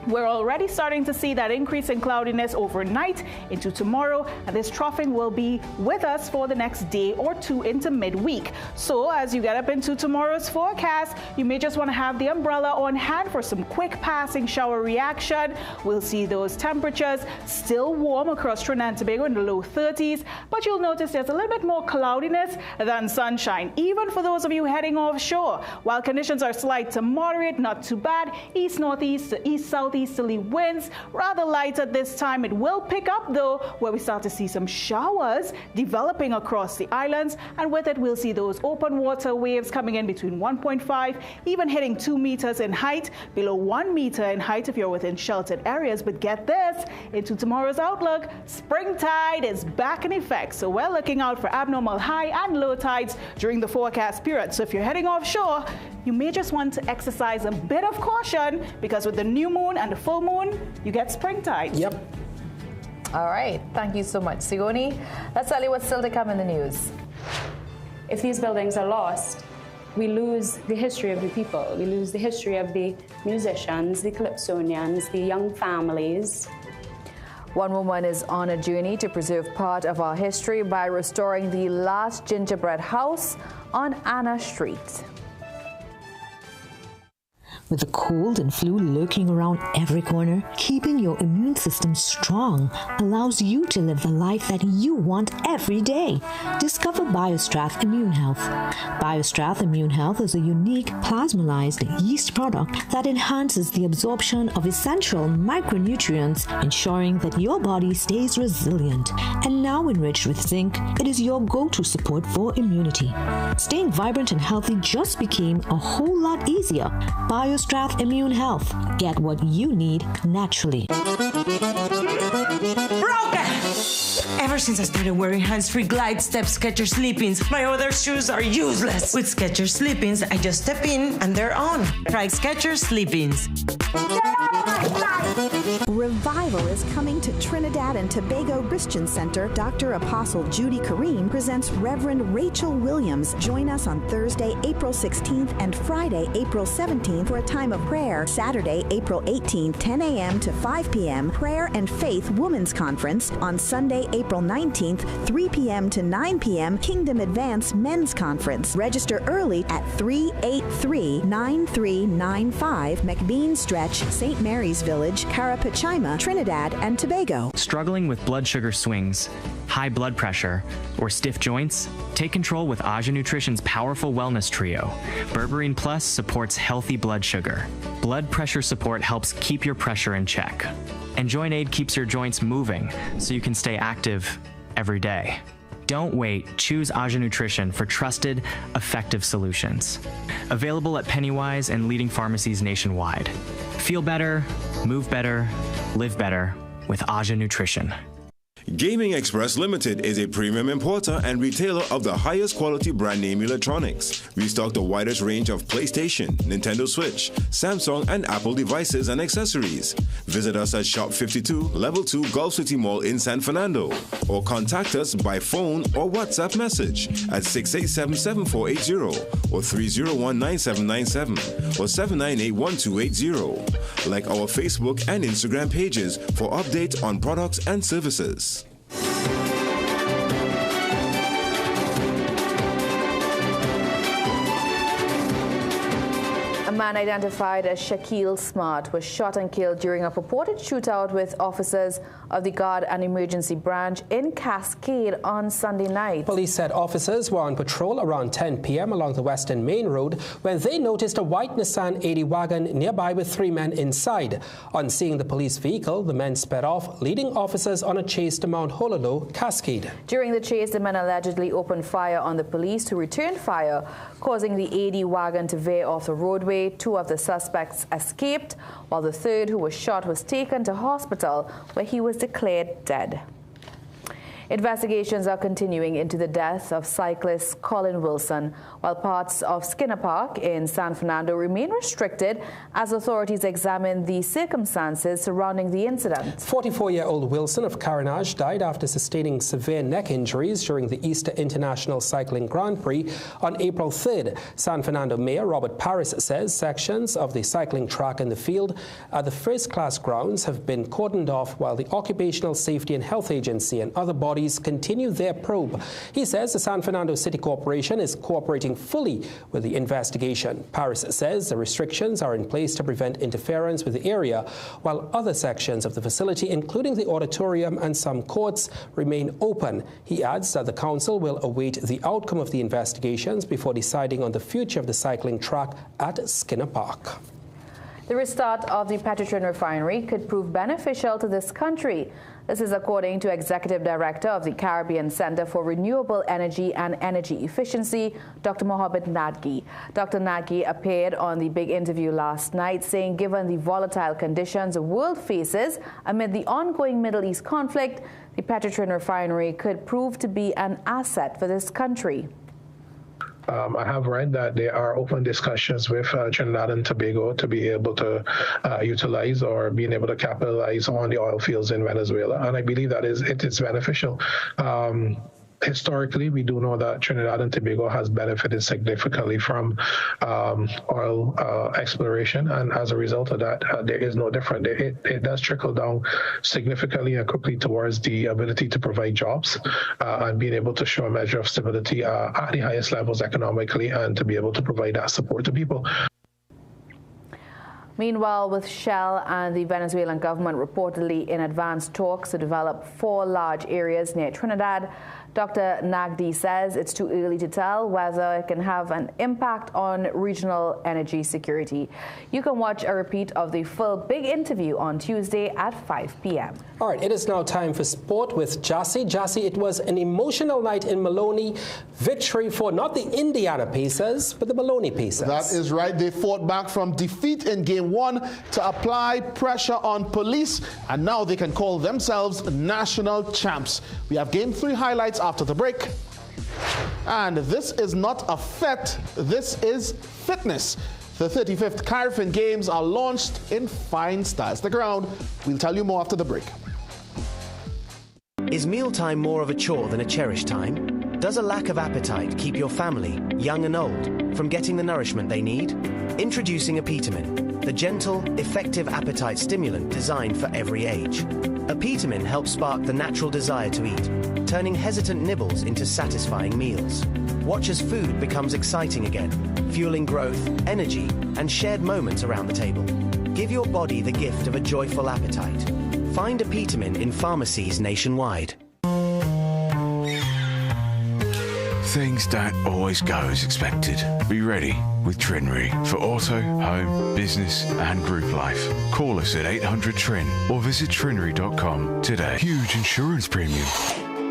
we're already starting to see that increase in cloudiness overnight into tomorrow, and this troughing will be with us for the next day or two into midweek. So as you get up into tomorrow's forecast, you may just want to have the umbrella on hand for some quick passing shower reaction. We'll see those temperatures still warm across Trinidad and Tobago in the low 30s, but you'll notice there's a little bit more cloudiness than sunshine, even for those of you heading offshore. While conditions are slight to moderate, not too bad, east-northeast to east-southeasterly winds, rather light at this time. It will pick up though, where we start to see some showers developing across the islands, and with it we'll see those open water waves coming in between 1.5, even hitting 2 meters in height, below 1 meter in height if you're within sheltered areas. But get this, into tomorrow's outlook, spring tide is back in effect, so we're looking out for abnormal high and low tides during the forecast period. So if you're heading offshore, you may just want to exercise a bit of caution, because with the new moon and the full moon, you get spring tides. Yep. All right. Thank you so much, Sigoni. Let's tell you what's still to come in the news. If these buildings are lost, we lose the history of the people. We lose the history of the musicians, the calypsonians, the young families. One woman is on a journey to preserve part of our history by restoring the last gingerbread house on Anna Street. With the cold and flu lurking around every corner, keeping your immune system strong allows you to live the life that you want every day. Discover BioStrath Immune Health. BioStrath Immune Health is a unique plasmalized yeast product that enhances the absorption of essential micronutrients, ensuring that your body stays resilient. And now enriched with zinc, it is your go-to support for immunity. Staying vibrant and healthy just became a whole lot easier. BioStrath Immune Health. Get what you need naturally. Broken! Ever since I started wearing hands-free Glide Step Skechers Sleep-ins, my other shoes are useless. With Skechers Sleep-ins, I just step in and they're on. Try Skechers Sleep-ins. Revival is coming to Trinidad and Tobago Christian Center. Dr. Apostle Judy Kareem presents Reverend Rachel Williams. Join us on Thursday, April 16th and Friday, April 17th for a time of prayer. Saturday, April 18th, 10 a.m. to 5 p.m. Prayer and Faith Women's Conference. On Sunday, April 19th, 3 p.m. to 9 p.m. Kingdom Advance Men's Conference. Register early at 383-9395 McBean Stretch, St. Mary's Village, Carapachima, Trinidad and Tobago. Struggling with blood sugar swings, high blood pressure, or stiff joints? Take control with Aja Nutrition's powerful wellness trio. Berberine Plus supports healthy blood sugar. Blood pressure support helps keep your pressure in check. And Joint Aid keeps your joints moving so you can stay active every day. Don't wait. Choose Aja Nutrition for trusted, effective solutions. Available at Pennywise and leading pharmacies nationwide. Feel better, move better, live better with Aja Nutrition. Gaming Express Limited is a premium importer and retailer of the highest quality brand name electronics. We stock the widest range of PlayStation, Nintendo Switch, Samsung, and Apple devices and accessories. Visit us at Shop 52, Level 2, Gulf City Mall in San Fernando, or contact us by phone or WhatsApp message at 687-7480 or 301-9797 or 798-1280. Like our Facebook and Instagram pages for updates on products and services. A man identified as Shaquille Smart was shot and killed during a purported shootout with officers of the Guard and Emergency Branch in Cascade on Sunday night. Police said officers were on patrol around 10 p.m. along the Western Main Road when they noticed a white Nissan 80 wagon nearby with 3 men inside. On seeing the police vehicle, the men sped off, leading officers on a chase to Mount Hololo, Cascade. During the chase, the men allegedly opened fire on the police, who returned fire, causing the 80 wagon to veer off the roadway. 2 of the suspects escaped, while the third, who was shot, was taken to hospital where he was declared dead. Investigations are continuing into the death of cyclist Colin Wilson, while parts of Skinner Park in San Fernando remain restricted as authorities examine the circumstances surrounding the incident. 44-year-old Wilson of Carenage died after sustaining severe neck injuries during the Easter International Cycling Grand Prix on April 3rd. San Fernando Mayor Robert Paris says sections of the cycling track in the field at the first-class grounds have been cordoned off while the Occupational Safety and Health Agency and other bodies continue their probe. He says the San Fernando City Corporation is cooperating fully with the investigation. Paris says the restrictions are in place to prevent interference with the area, while other sections of the facility, including the auditorium and some courts, remain open. He adds that the council will await the outcome of the investigations before deciding on the future of the cycling track at Skinner Park. The restart of the Petrotrin refinery could prove beneficial to this country. This is according to Executive Director of the Caribbean Center for Renewable Energy and Energy Efficiency, Dr. Mohamed Nadgi. Dr. Nadgi appeared on the Big Interview last night, saying given the volatile conditions the world faces amid the ongoing Middle East conflict, the Petrotrin refinery could prove to be an asset for this country. I have read that there are open discussions with Trinidad and Tobago to be able to utilize or being able to capitalize on the oil fields in Venezuela, and I believe that it is beneficial. Historically, we do know that Trinidad and Tobago has benefited significantly from oil exploration, and as a result of that, there is no different. It does trickle down significantly and quickly towards the ability to provide jobs and being able to show a measure of stability at the highest levels economically, and to be able to provide that support to people. Meanwhile, with Shell and the Venezuelan government reportedly in advanced talks to develop 4 large areas near Trinidad, Dr. Nagdi says it's too early to tell whether it can have an impact on regional energy security. You can watch a repeat of the full Big Interview on Tuesday at 5 p.m. All right, it is now time for sport with Jassy. Jassy, it was an emotional night in Maloney. Victory for not the Indiana Pacers, but the Maloney Pacers. That is right. They fought back from defeat in Game 1 to apply pressure on police, and now they can call themselves national champs. We have Game 3 highlights after the break. And this is not a fet, this is fitness. The 35th Carifin Games are launched in fine style. Stick around. We'll tell you more after the break. Is mealtime more of a chore than a cherished time? Does a lack of appetite keep your family, young and old, from getting the nourishment they need? Introducing Apetamin, the gentle, effective appetite stimulant designed for every age. Apetamin helps spark the natural desire to eat, turning hesitant nibbles into satisfying meals. Watch as food becomes exciting again, fueling growth, energy, and shared moments around the table. Give your body the gift of a joyful appetite. Find Apetamin in pharmacies nationwide. Things don't always go as expected. Be ready with Trinry for auto, home, business and group life. Call us at 800-TRIN or visit trinry.com today. Huge insurance premium.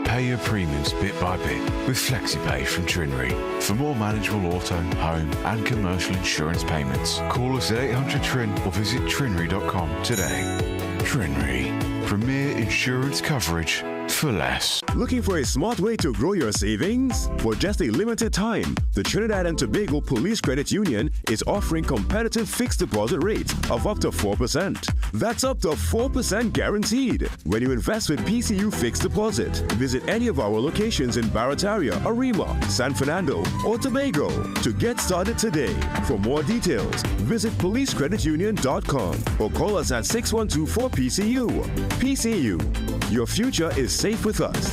Pay your premiums bit by bit with FlexiPay from Trinry. For more manageable auto, home and commercial insurance payments, call us at 800-TRIN or visit trinry.com today. Trinry. Premier insurance coverage for less. Looking for a smart way to grow your savings? For just a limited time, the Trinidad and Tobago Police Credit Union is offering competitive fixed deposit rates of up to 4%. That's up to 4% guaranteed when you invest with PCU Fixed Deposit. Visit any of our locations in Barataria, Arima, San Fernando, or Tobago to get started today. For more details, visit policecreditunion.com or call us at 6124-PCU. PCU, your future is safe with us.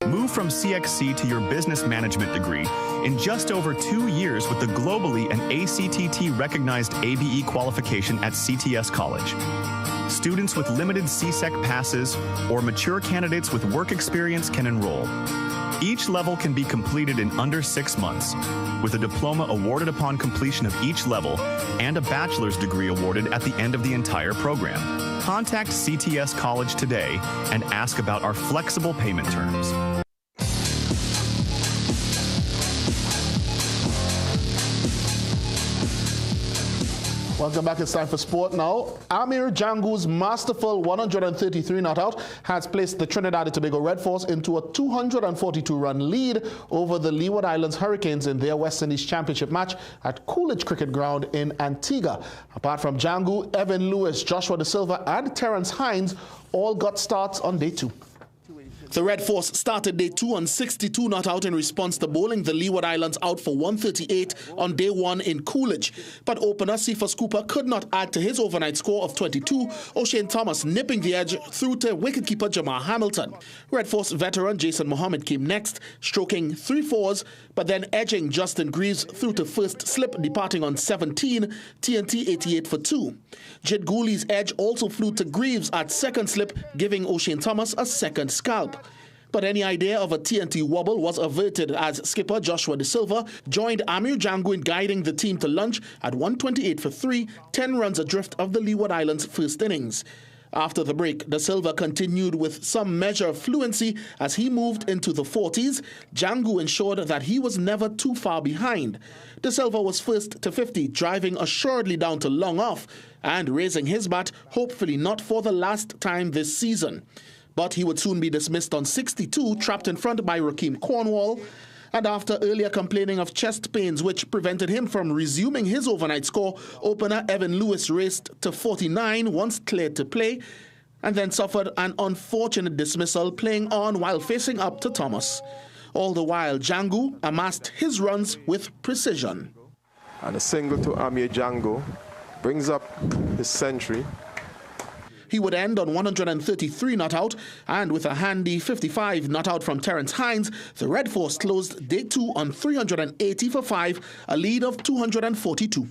Move from CXC to your business management degree in just over 2 years with the globally and ACTT recognized ABE qualification at CTS College. Students with limited CSEC passes or mature candidates with work experience can enroll. Each level can be completed in under 6 months, with a diploma awarded upon completion of each level and a bachelor's degree awarded at the end of the entire program. Contact CTS College today and ask about our flexible payment terms. Welcome back. It's time for sport now. Amir Django's masterful 133 not out has placed the Trinidad and Tobago Red Force into a 242-run lead over the Leeward Islands Hurricanes in their West Indies Championship match at Coolidge Cricket Ground in Antigua. Apart from Django, Evan Lewis, Joshua De Silva and Terence Hines all got starts on day 2. The Red Force started day 2 on 62 not out in response to bowling the Leeward Islands out for 138 on day 1 in Coolidge. But opener Cephas Cooper could not add to his overnight score of 22, O'Shane Thomas nipping the edge through to wicketkeeper Jamar Hamilton. Red Force veteran Jason Mohammed came next, stroking 3 fours, but then edging Justin Greaves through to first slip, departing on 17, TNT 88 for 2. Jid Gooley's edge also flew to Greaves at second slip, giving O'Shane Thomas a second scalp. But any idea of a TNT wobble was averted as skipper Joshua De Silva joined Amir Django in guiding the team to lunch at 128 for 3, 10 runs adrift of the Leeward Islands' first innings. After the break, De Silva continued with some measure of fluency as he moved into the 40s. Django ensured that he was never too far behind. De Silva was first to 50, driving assuredly down to long off and raising his bat, hopefully not for the last time this season. But he would soon be dismissed on 62, trapped in front by Rakeem Cornwall. And after earlier complaining of chest pains which prevented him from resuming his overnight score, opener Evan Lewis raced to 49 once cleared to play, and then suffered an unfortunate dismissal, playing on while facing up to Thomas. All the while, Django amassed his runs with precision. And a single to Amir Django brings up his century. He would end on 133 not out, and with a handy 55 not out from Terence Hines, the Red Force closed day 2 on 380 for 5, a lead of 242.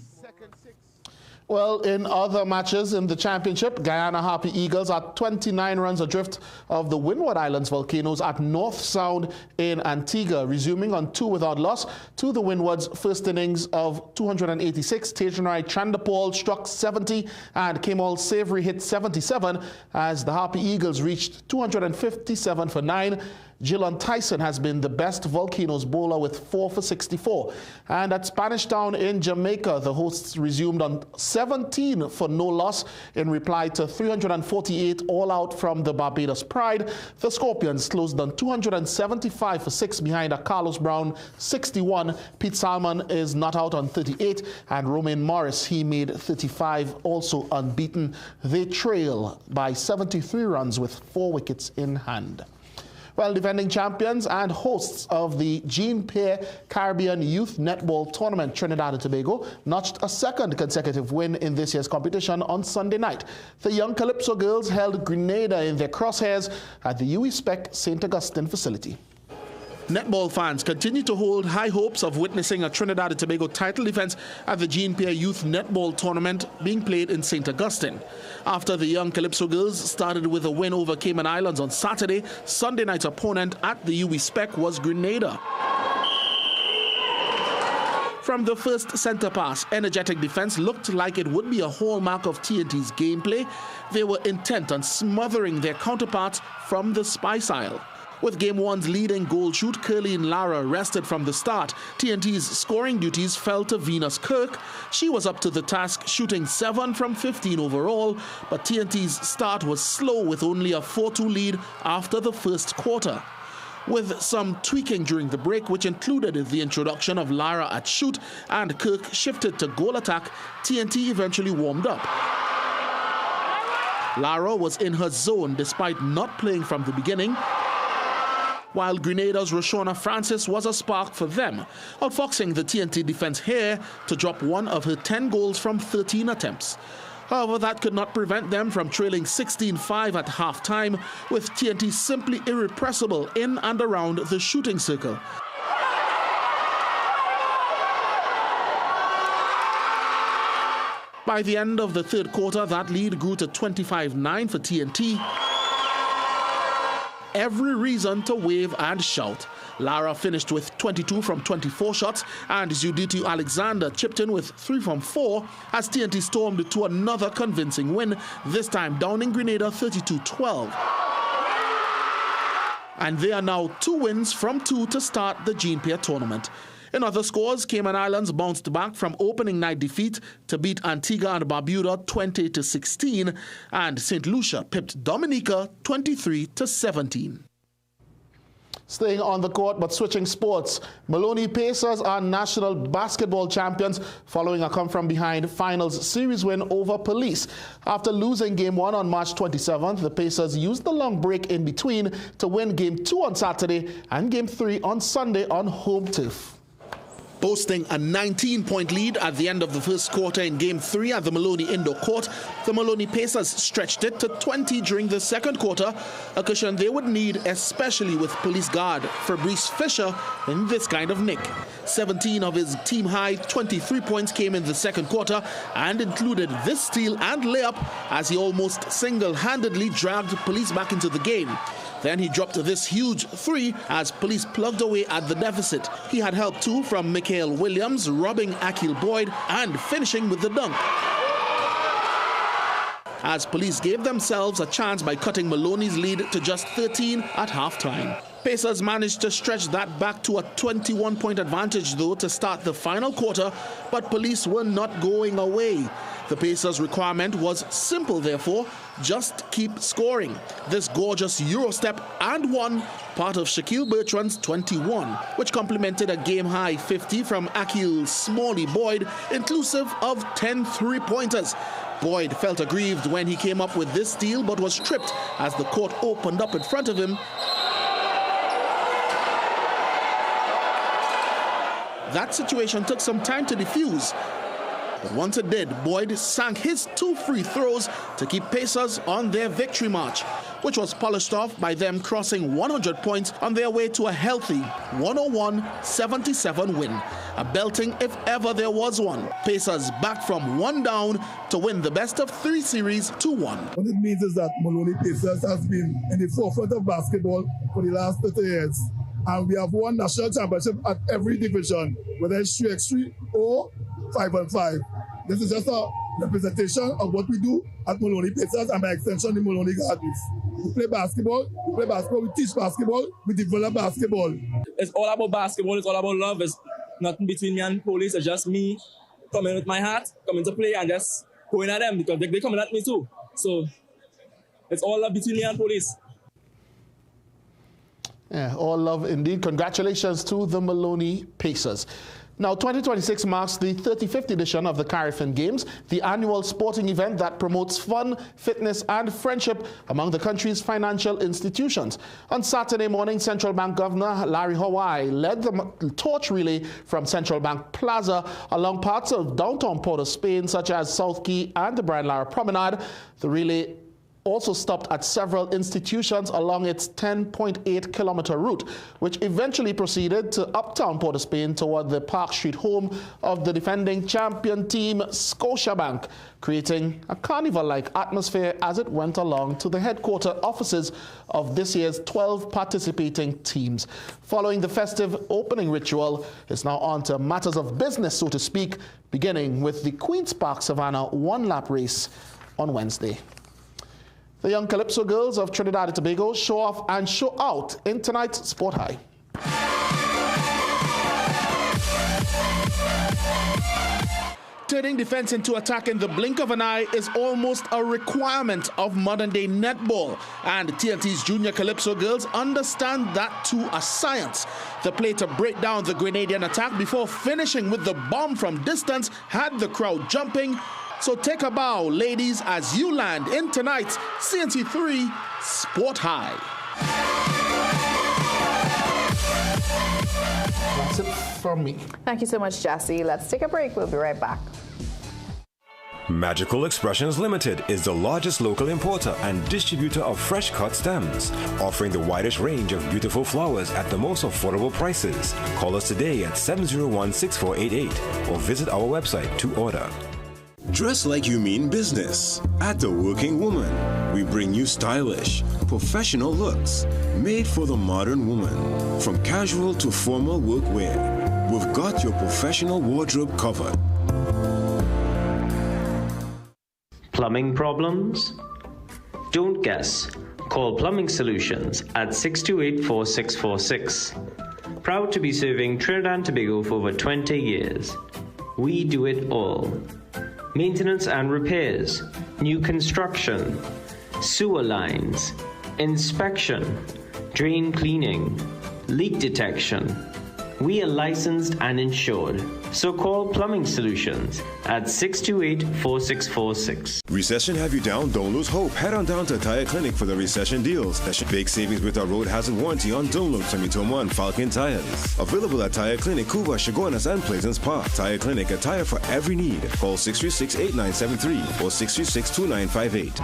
Well, in other matches in the championship, Guyana Harpy Eagles are 29 runs adrift of the Windward Islands Volcanoes at North Sound in Antigua, resuming on 2 without loss to the Windward's first innings of 286. Tejanrai Chandapal struck 70 and Kemal Savory hit 77 as the Harpy Eagles reached 257 for 9. Gillon Tyson has been the best Volcanoes bowler with 4 for 64. And at Spanish Town in Jamaica, the hosts resumed on 17 for no loss in reply to 348 all out from the Barbados Pride. The Scorpions closed on 275 for 6 behind a Carlos Brown 61. Pete Salmon is not out on 38, and Romain Morris, he made 35, also unbeaten. They trail by 73 runs with 4 wickets in hand. Well, defending champions and hosts of the Jean Pierre Caribbean Youth Netball Tournament, Trinidad and Tobago notched a second consecutive win in this year's competition on Sunday night. The young Calypso girls held Grenada in their crosshairs at the UE Spec St. Augustine facility. Netball fans continue to hold high hopes of witnessing a Trinidad and Tobago title defense at the Jean Pierre Youth Netball Tournament being played in St. Augustine. After the young Calypso girls started with a win over Cayman Islands on Saturday, Sunday night's opponent at the UE Spec was Grenada. From the first center pass, energetic defense looked like it would be a hallmark of TNT's gameplay. They were intent on smothering their counterparts from the spice aisle. With Game 1's leading goal shoot, Curleen Lara rested from the start. TNT's scoring duties fell to Venus Kirk. She was up to the task, shooting 7 from 15 overall, but TNT's start was slow with only a 4-2 lead after the first quarter. With some tweaking during the break, which included the introduction of Lara at shoot and Kirk shifted to goal attack, TNT eventually warmed up. Lara was in her zone despite not playing from the beginning, while Grenada's Roshona Francis was a spark for them, outfoxing the TNT defense here to drop one of her 10 goals from 13 attempts. However, that could not prevent them from trailing 16-5 at halftime, with TNT simply irrepressible in and around the shooting circle. By the end of the third quarter, that lead grew to 25-9 for TNT. Every reason to wave and shout. Lara finished with 22 from 24 shots, and Zudito Alexander chipped in with 3 from 4 as TNT stormed to another convincing win, this time downing Grenada 32-12. And they are now 2 wins from 2 to start the Jean Pierre tournament. In other scores, Cayman Islands bounced back from opening night defeat to beat Antigua and Barbuda 20-16, and St. Lucia pipped Dominica 23-17. Staying on the court but switching sports, Maloney Pacers are national basketball champions following a come-from-behind finals series win over Police. After losing Game 1 on March 27th, the Pacers used the long break in between to win Game 2 on Saturday and Game 3 on Sunday on home turf. Boasting a 19-point lead at the end of the first quarter in Game 3 at the Maloney Indoor Court, the Maloney Pacers stretched it to 20 during the second quarter, a cushion they would need, especially with police guard Fabrice Fisher in this kind of nick. 17 of his team-high 23 points came in the second quarter and included this steal and layup as he almost single-handedly dragged police back into the game. Then he dropped this huge 3 as police plugged away at the deficit. He had help too from Mikael Williams, robbing Akil Boyd and finishing with the dunk. As police gave themselves a chance by cutting Maloney's lead to just 13 at halftime. Pacers managed to stretch that back to a 21-point advantage though to start the final quarter, but police were not going away. The Pacers' requirement was simple, therefore, just keep scoring. This gorgeous Eurostep and one, part of Shaquille Bertrand's 21, which complemented a game-high 50 from Akil Smalley Boyd, inclusive of 10 three-pointers. Boyd felt aggrieved when he came up with this steal, but was tripped as the court opened up in front of him. That situation took some time to defuse. But once it did, Boyd sank his 2 free throws to keep Pacers on their victory march, which was polished off by them crossing 100 points on their way to a healthy 101-77 win. A belting if ever there was one. Pacers back from 1 down to win the best of 3 series 2-1. What it means is that Maloney Pacers has been in the forefront of basketball for the last 30 years. And we have won national championship at every division, whether it's 3x3 or 5-on-5. This is just a representation of what we do at Maloney Pacers and by extension the Maloney Gardens. We play basketball, we teach basketball, we develop basketball. It's all about basketball, it's all about love. It's nothing between me and police, it's just me coming with my heart, coming to play and just going at them because they're coming at me too. So it's all love between me and police. Yeah, all love indeed. Congratulations to the Maloney Pacers. Now, 2026 marks the 35th edition of the CARIFM Games, the annual sporting event that promotes fun, fitness, and friendship among the country's financial institutions. On Saturday morning, Central Bank Governor Larry Hawaii led the torch relay from Central Bank Plaza along parts of downtown Port of Spain, such as South Quay and the Brian Lara Promenade. The relay also stopped at several institutions along its 10.8-kilometer route, which eventually proceeded to uptown Port of Spain toward the Park Street home of the defending champion team Scotiabank, creating a carnival-like atmosphere as it went along to the headquarter offices of this year's 12 participating teams. Following the festive opening ritual, it's now on to matters of business, so to speak, beginning with the Queen's Park Savannah one-lap race on Wednesday. The young Calypso girls of Trinidad and Tobago show off and show out in tonight's Sport High. Turning defense into attack in the blink of an eye is almost a requirement of modern-day netball, and TNT's junior Calypso girls understand that to a science. The play to break down the Grenadian attack before finishing with the bomb from distance had the crowd jumping. So take a bow, ladies, as you land in tonight's CNC3 Sport High. That's it from me. Thank you so much, Jesse. Let's take a break. We'll be right back. Magical Expressions Limited is the largest local importer and distributor of fresh cut stems, offering the widest range of beautiful flowers at the most affordable prices. Call us today at 701-6488 or visit our website to order. Dress like you mean business. At The Working Woman, we bring you stylish, professional looks made for the modern woman. From casual to formal workwear, we've got your professional wardrobe covered. Plumbing problems? Don't guess. Call Plumbing Solutions at 628-4646. Proud to be serving Trinidad and Tobago for over 20 years. We do it all. Maintenance and repairs, new construction, sewer lines, inspection, drain cleaning, leak detection. We are licensed and insured, so call Plumbing Solutions at 628-4646. Recession have you down? Don't lose hope. Head on down to Tire Clinic for the recession deals. Big savings with our road hazard warranty on Dunlop, Sumitomo, and Falcon tires. Available at Tire Clinic, Cuba, Chaguanas, and Pleasance Park. Tire Clinic, a tire for every need. Call 636-8973 or 636-2958.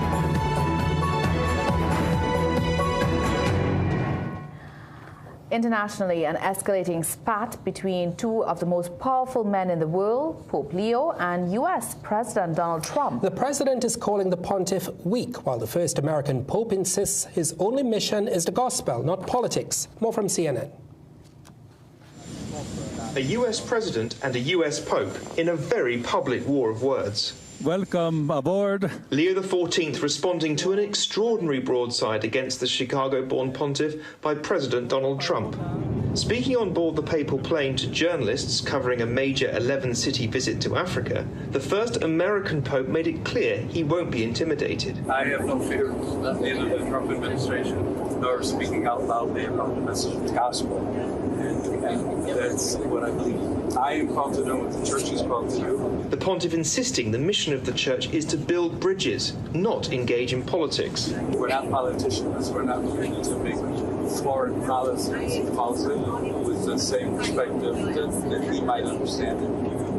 Internationally, an escalating spat between two of the most powerful men in the world, Pope Leo and U.S. President Donald Trump. The president is calling the pontiff weak, while the first American pope insists his only mission is the gospel, not politics. More from CNN. A U.S. president and a U.S. pope in a very public war of words. Welcome aboard. Leo XIV responding to an extraordinary broadside against the Chicago-born pontiff by President Donald Trump. Speaking on board the papal plane to journalists covering a major 11-city visit to Africa, the first American pope made it clear he won't be intimidated. I have no fear of neither the Trump administration nor speaking out loudly about the message of the gospel. And that's what I believe. I am called to do what the church is called to do. The pontiff insisting the mission of the church is to build bridges, not engage in politics. We're not politicians. We're not looking to make foreign policy with the same perspective that he might understand it.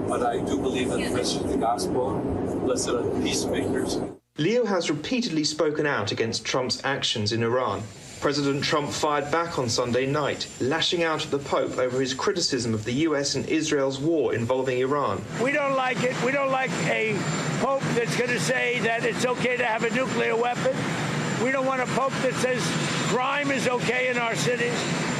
But I do believe in the message of the gospel. Blessed are the peacemakers. Leo has repeatedly spoken out against Trump's actions in Iran. President Trump fired back on Sunday night, lashing out at the Pope over his criticism of the US and Israel's war involving Iran. We don't like it. We don't like a Pope that's going to say that it's okay to have a nuclear weapon. We don't want a Pope that says crime is okay in our cities.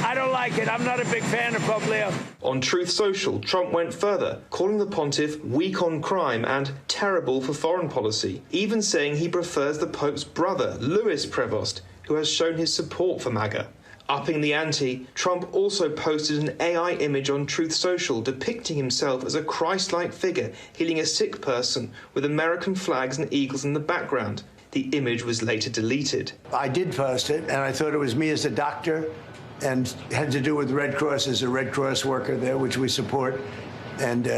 I don't like it. I'm not a big fan of Pope Leo. On Truth Social, Trump went further, calling the pontiff weak on crime and terrible for foreign policy, even saying he prefers the Pope's brother, Louis Prevost, who has shown his support for MAGA. Upping the ante, Trump also posted an AI image on Truth Social depicting himself as a Christ-like figure healing a sick person with American flags and eagles in the background. The image was later deleted. I did post it, and I thought it was me as a doctor, and had to do with Red Cross as a Red Cross worker there, which we support, and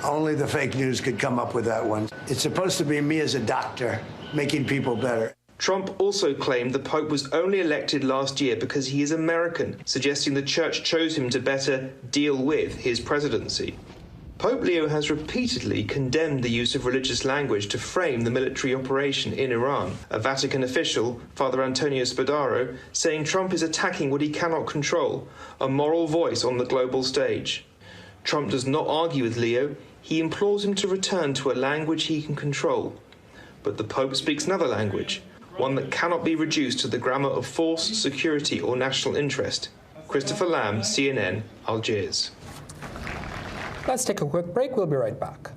only the fake news could come up with that one. It's supposed to be me as a doctor making people better. Trump also claimed the Pope was only elected last year because he is American, suggesting the church chose him to better deal with his presidency. Pope Leo has repeatedly condemned the use of religious language to frame the military operation in Iran. A Vatican official, Father Antonio Spadaro, saying Trump is attacking what he cannot control, a moral voice on the global stage. Trump does not argue with Leo. He implores him to return to a language he can control. But the Pope speaks another language, one that cannot be reduced to the grammar of force, security, or national interest. Christopher Lamb, CNN, Algiers. Let's take a quick break. We'll be right back.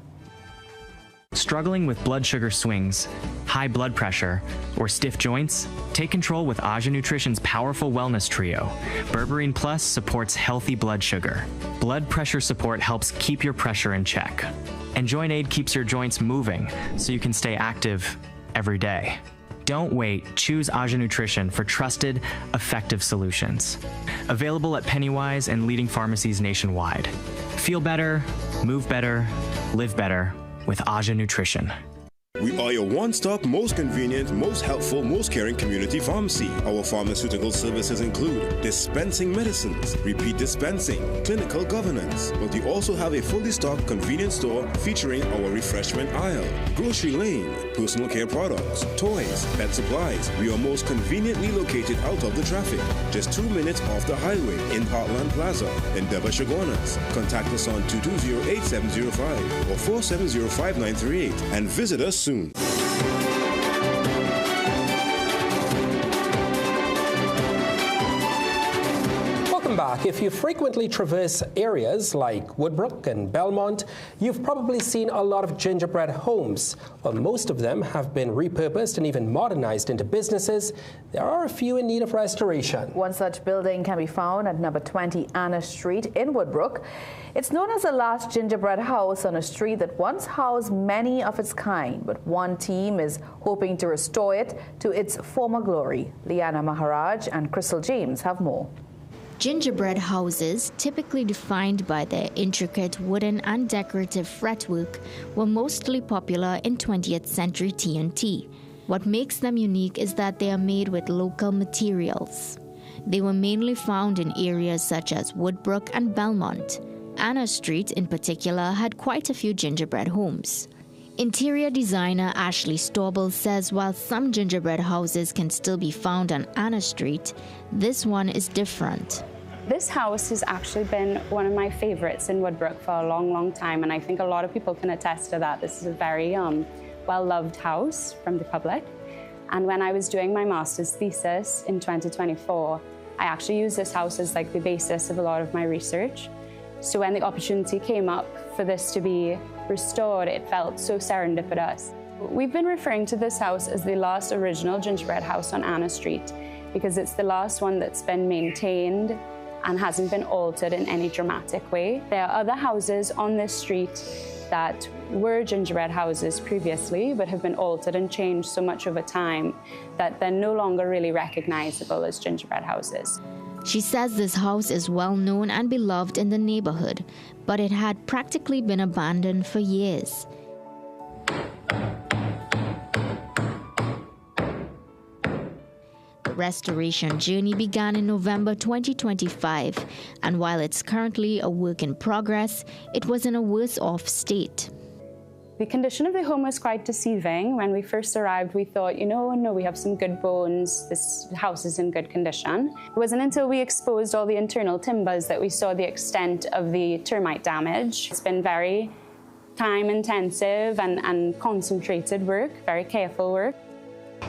Struggling with blood sugar swings, high blood pressure, or stiff joints? Take control with Aja Nutrition's powerful wellness trio. Berberine Plus supports healthy blood sugar. Blood pressure support helps keep your pressure in check. And Joint Aid keeps your joints moving so you can stay active every day. Don't wait. Choose Aja Nutrition for trusted, effective solutions. Available at Pennywise and leading pharmacies nationwide. Feel better, move better, live better with Aja Nutrition. We are your one-stop, most convenient, most helpful, most caring community pharmacy. Our pharmaceutical services include dispensing medicines, repeat dispensing, clinical governance. But we also have a fully stocked convenience store featuring our refreshment aisle, grocery lane, personal care products, toys, pet supplies. We are most conveniently located out of the traffic, just 2 minutes off the highway in Heartland Plaza, Endeavor, Chaguanas. Contact us on 220-8705 or 470-5938 and visit us soon. Welcome back. If you frequently traverse areas like Woodbrook and Belmont, you've probably seen a lot of gingerbread homes. While most of them have been repurposed and even modernized into businesses, there are a few in need of restoration. One such building can be found at number 20 Anna Street in Woodbrook. It's known as the last gingerbread house on a street that once housed many of its kind, but one team is hoping to restore it to its former glory. Liana Maharaj and Crystal James have more. Gingerbread houses, typically defined by their intricate wooden and decorative fretwork, were mostly popular in 20th century TNT. What makes them unique is that they are made with local materials. They were mainly found in areas such as Woodbrook and Belmont. Anna Street, in particular, had quite a few gingerbread homes. Interior designer Ashley Stauble says while some gingerbread houses can still be found on Anna Street, this one is different. This house has actually been one of my favorites in Woodbrook for a long, long time, and I think a lot of people can attest to that. This is a very well-loved house from the public. And when I was doing my master's thesis in 2024, I actually used this house as like the basis of a lot of my research. So when the opportunity came up for this to be restored, it felt so serendipitous. We've been referring to this house as the last original gingerbread house on Anna Street because it's the last one that's been maintained and hasn't been altered in any dramatic way. There are other houses on this street that were gingerbread houses previously but have been altered and changed so much over time that they're no longer really recognizable as gingerbread houses. She says this house is well known and beloved in the neighborhood, but it had practically been abandoned for years. The restoration journey began in November 2025, and while it's currently a work in progress, it was in a worse-off state. The condition of the home was quite deceiving. When we first arrived, we thought, no, we have some good bones. This house is in good condition. It wasn't until we exposed all the internal timbers that we saw the extent of the termite damage. It's been very time-intensive and concentrated work, very careful work.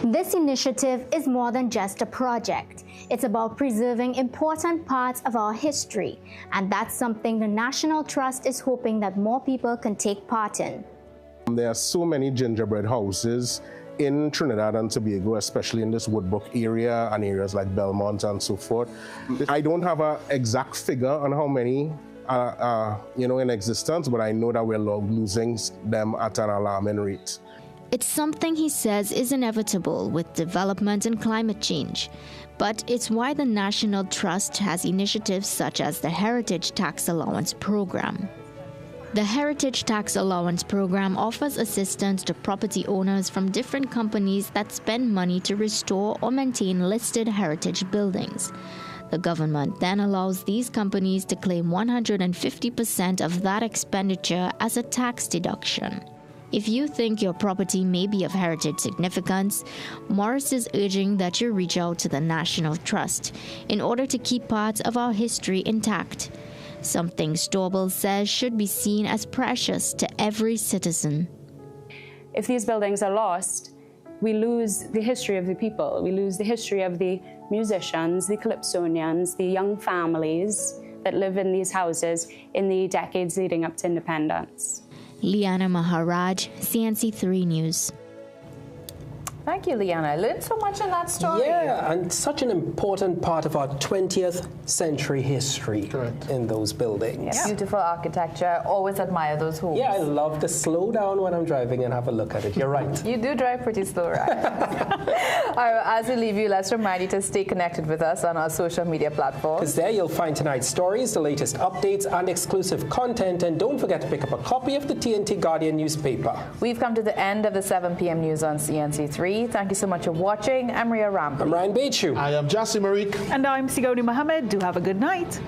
This initiative is more than just a project. It's about preserving important parts of our history, and that's something the National Trust is hoping that more people can take part in. There are so many gingerbread houses in Trinidad and Tobago, especially in this Woodbrook area and areas like Belmont and so forth. I don't have an exact figure on how many are in existence, but I know that we're losing them at an alarming rate. It's something he says is inevitable with development and climate change, but it's why the National Trust has initiatives such as the Heritage Tax Allowance Program. The Heritage Tax Allowance Program offers assistance to property owners from different companies that spend money to restore or maintain listed heritage buildings. The government then allows these companies to claim 150% of that expenditure as a tax deduction. If you think your property may be of heritage significance, Morris is urging that you reach out to the National Trust in order to keep parts of our history intact. Something Stauble says should be seen as precious to every citizen. If these buildings are lost, we lose the history of the people. We lose the history of the musicians, the calypsonians, the young families that live in these houses in the decades leading up to independence. Liana Maharaj, CNC3 News. Thank you, Liana. I learned so much in that story. Yeah, and such an important part of our 20th century history in those buildings. Yeah, beautiful architecture. Always admire those homes. Yeah, I love to slow down when I'm driving and have a look at it. You're right. You do drive pretty slow, right? All right, as we leave you, let's remind you to stay connected with us on our social media platforms. Because there you'll find tonight's stories, the latest updates, and exclusive content. And don't forget to pick up a copy of the TNT Guardian newspaper. We've come to the end of the 7 p.m. news on CNC3. Thank you so much for watching. I'm Ria Rambo. I'm Ryan Bechu. I am Jassi Marik. And I'm Sigoni Mohammed. Do have a good night.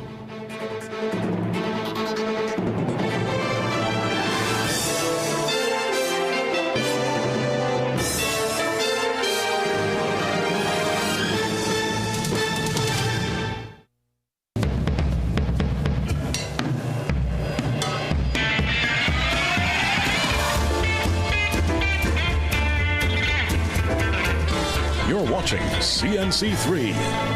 You're watching CNC3.